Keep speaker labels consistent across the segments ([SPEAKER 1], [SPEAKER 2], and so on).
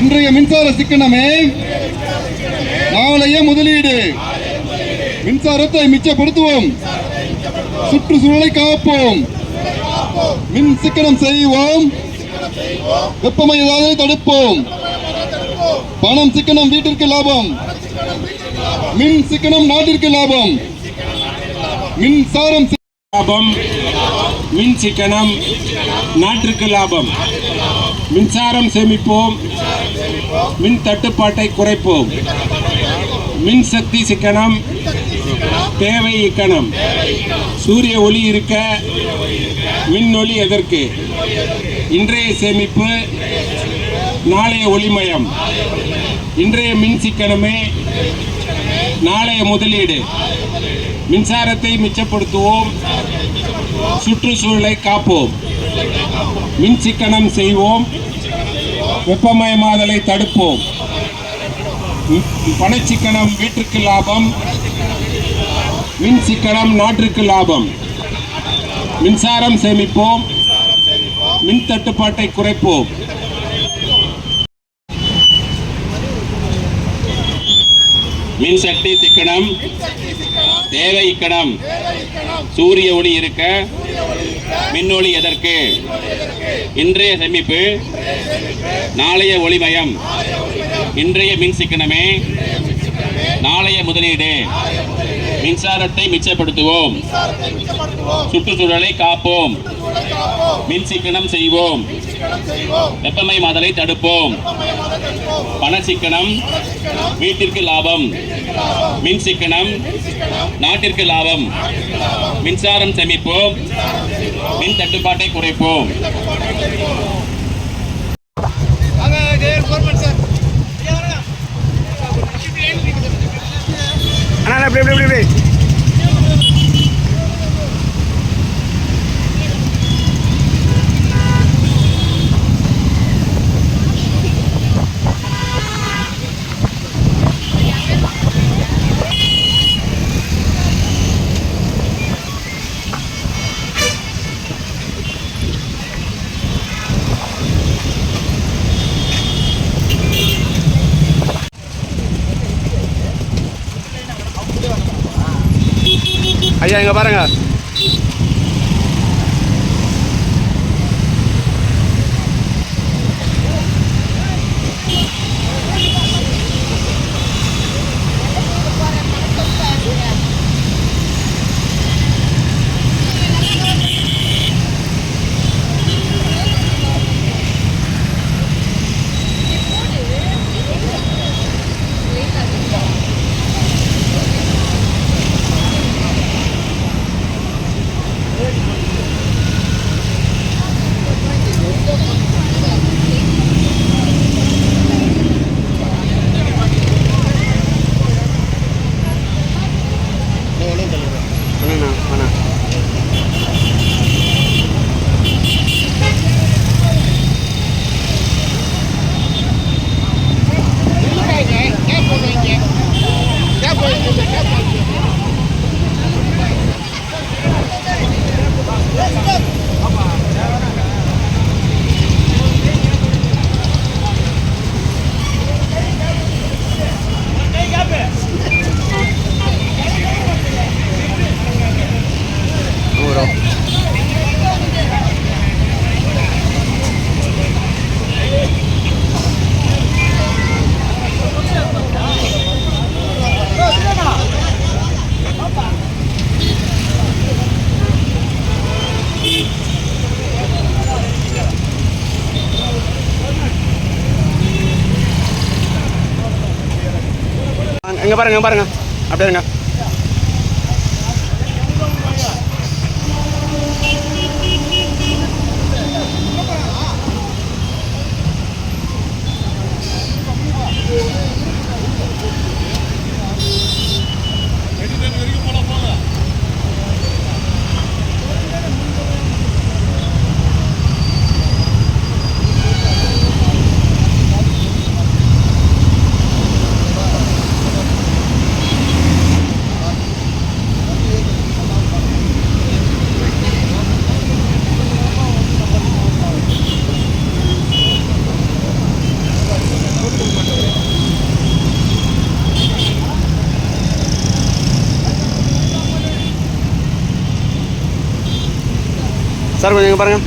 [SPEAKER 1] இன்றைய மின்சார சிக்கனமே நாளைய முதலீடு. மின்சாரத்தை மிச்சப்படுத்துவோம், சுற்றுச்சூழலை காப்போம், மின் சிக்கனம் செய்வோம், வெப்பமயமாதலை தடுப்போம். பணம் சிக்கனம் வீட்டிற்கு லாபம், மின் சிக்கனம் நாட்டிற்கு லாபம். மின்சாரம்
[SPEAKER 2] லாபம், மின் சிக்கனம் நாட்டிற்கு லாபம். மின்சாரம் சேமிப்போம், மின் தட்டுப்பாட்டை குறைப்போம். மின் சக்தி சிக்கனம், தேவை இக்கணம். சூரிய ஒளி இருக்க மின் ஒளி எதற்கு? இன்றைய சேமிப்பு நாளைய ஒளிமயம். இன்றைய மின் சிக்கனமே நாளைய முதலீடு. மின்சாரத்தை மிச்சப்படுத்துவோம், சுற்றுச்சூழலை காப்போம், மின் சிக்கனம் செய்வோம், வெப்பமயமாதலை தடுப்போம். பணச்சிக்கனம் வீட்டிற்கு லாபம், மின் சிக்கனம் நாட்டிற்கு லாபம். மின்சாரம் சேமிப்போம், மின் தட்டுப்பாட்டை குறைப்போம். மின் சக்தி சிக்கனம், தேவை இக்கணம். சூரிய ஒளி இருக்க மின்னொளி எதற்கு? இன்றைய சேமிப்பு நாளைய ஒளிமயம். இன்றைய மின் சிக்கனமே நாளைய முதலீடு. மின்சாரத்தை மிச்சப்படுத்துவோம், சுற்றுச்சூழலை காப்போம், மின் சிக்கனம் செய்வோம், வெப்பமயமாதலை தடுப்போம். பண சிக்கனம் வீட்டிற்கு லாபம், மின் சிக்கனம் நாட்டிற்கு லாபம். மின்சாரம் சேமிப்போம், மின் தட்டுப்பாட்டை குறைப்போம்.
[SPEAKER 3] ஐயா இங்க பாருங்க. இங்க பாருங்க அப்படியே இருங்க. சார் கொஞ்சம் இங்கே பாருங்கள்.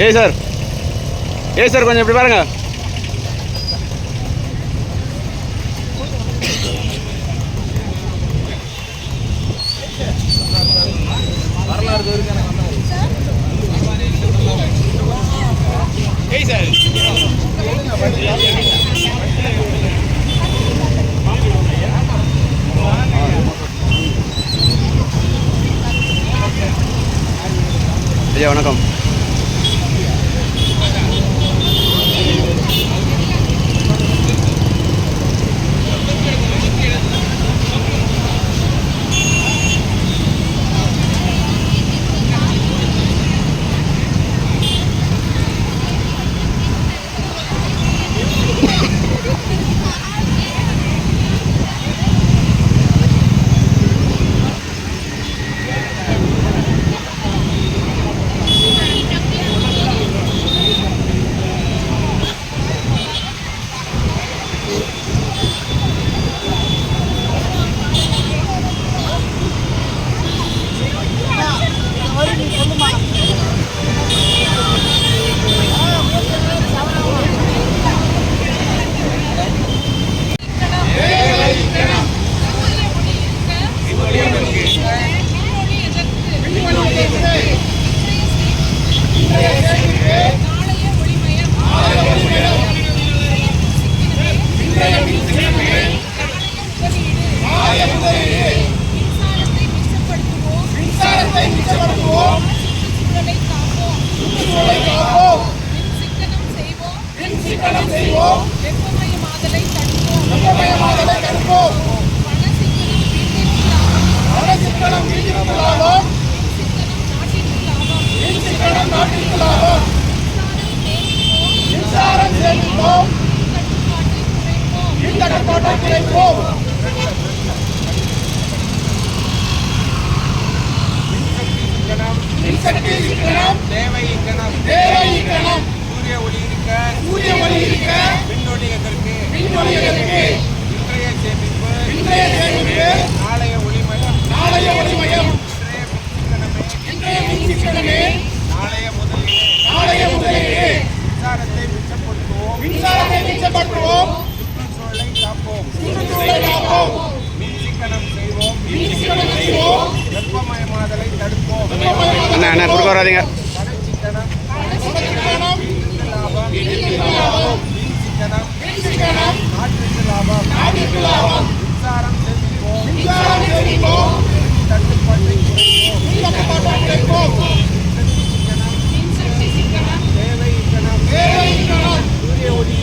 [SPEAKER 3] ஏய் சார் கொஞ்சம் இப்படி பாருங்க. ஐயா வணக்கம்.
[SPEAKER 4] சூரிய ஒளி இருக்க விண்ணொளி எதற்கு இன்றைய சேமிப்பு நாளைய ஒளிமயம் இன்றைய மின்சிக்கனமே நாளைய முதலீடு மின்சாரத்தை மிச்சப்படுத்துவோம் சுற்றுச்சூழலை காப்போம் மின்சிக்கனம் செய்வோம் வெப்பமயமாதலை தடுப்போம்.
[SPEAKER 3] அண்ணா குறுக்க வராதீங்க.
[SPEAKER 4] நாட்டிற்கு லாபம் மின்சாரம் சேமிப்போம் தட்டுப்பாட்டை குறைப்போம். தேவை இக்கணம் சூரிய ஒளி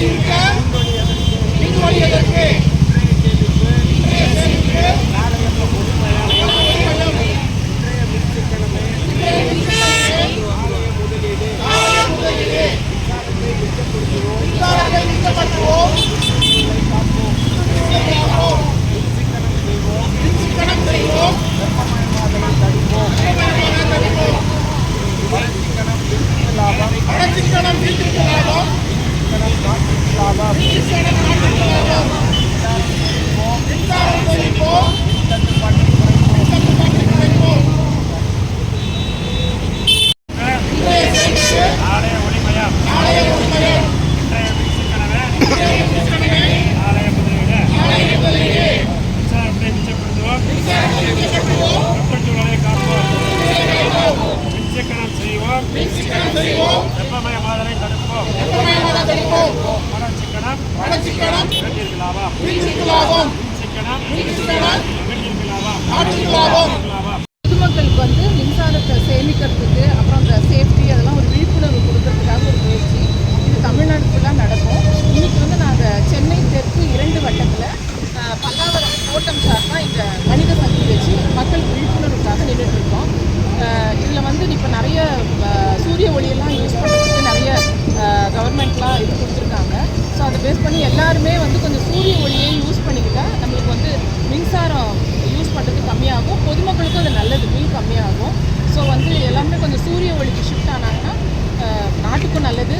[SPEAKER 4] இருக்க விண்வெளி எதற்கு இன்றைய சேமிப்பு நாளைய ஒளிமயம் இன்றைய மின்சிக்கனமே நாளைய முதலீடு மின்சாரத்தை மிச்சப்படுத்துவோம் மின்சிக்கனம் செய்வோம் வெப்பமயமாதலை தடுப்போம். வளர்ச்சிக்கனம் வீட்டிற்கு லாபம் நாட்டிற்கு லாபம் மின்சாரம் சேமிப்போம் தட்டுப்பாட்டை குறைப்போம். இன்றைய சேமிப்பு நாளைய ஒளிமயம் இன்றைய மின்சிக்கனமே நாளைய முதலீடு மின்சாரத்தை மிச்சப்படுத்துவோம் சுற்றுச்சூழலை காப்போம் மின்சிக்கனம் செய்வோம் வெப்பமயமாதலை தடுப்போம். வளர்ச்சிக்கனம் வீட்டிற்கு லாபம் மின்சிக்கனம் நாட்டிற்கு லாபம்.
[SPEAKER 5] பொதுமக்களுக்கு வந்து மின்சாரத்தை சேமிக்கிறதுக்கு அப்புறம் அந்த சேஃப்டி அதெல்லாம் ஒரு விழிப்புணர்வு கொடுக்கறதுக்காக ஒரு முயற்சி இது தமிழ்நாடு ஃபுல்லாக நடக்கும். இன்றைக்கி வந்து நாங்கள் சென்னை தெற்கு 2 வட்டத்தில் பல்லாவரம் கோட்டம் சார்பாக இந்த மனித சக்தி வச்சு மக்கள் விழிப்புணர்வுக்காக ஸோ வந்து எல்லாருமே கொஞ்சம் சூரிய ஒளிக்கு ஷிஃப்ட் ஆனாங்கன்னா நாட்டுக்கும் நல்லது,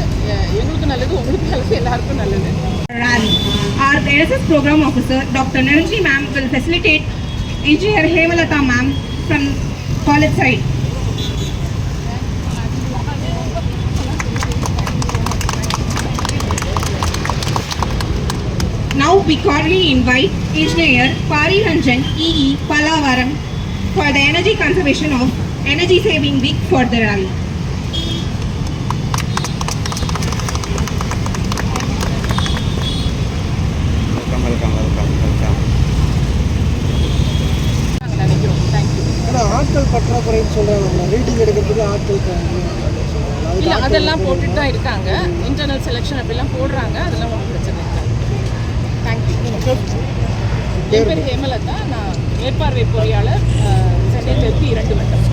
[SPEAKER 5] எங்களுக்கும் நல்லது, உங்களுக்கும் நல்லது, எல்லாருக்கும் நல்லது.
[SPEAKER 6] Rally. Our NSS program officer, Dr. Niranji ma'am, will facilitate Engineer Hemalata ma'am from college side. Now we cordially invite Engineer Pariranjan EE Palavaram for the energy conservation of Energy Saving Week for the rally.
[SPEAKER 3] Welcome.
[SPEAKER 5] நாங்கள் நினைக்கிறோம். Thank you.
[SPEAKER 7] ஆனால் ஆட்கள் பற்றாக்குறைன்னு சொல்கிறாங்க, reading எடுக்கிறதுக்கு ஆட்கள்
[SPEAKER 5] இல்லை, அதெல்லாம் போட்டுட்டு தான் இருக்காங்க. இன்டர்னல் செலெக்ஷன் அப்படிலாம் போடுறாங்க, அதெல்லாம் ஒன்றும் பிரச்சனை இல்லை. தேங்க்யூ. என் பேர் ஹேமலதா, நான் மேற்பார்வை பொறியாளர், சென்னை தெற்கு 2 வட்டம்.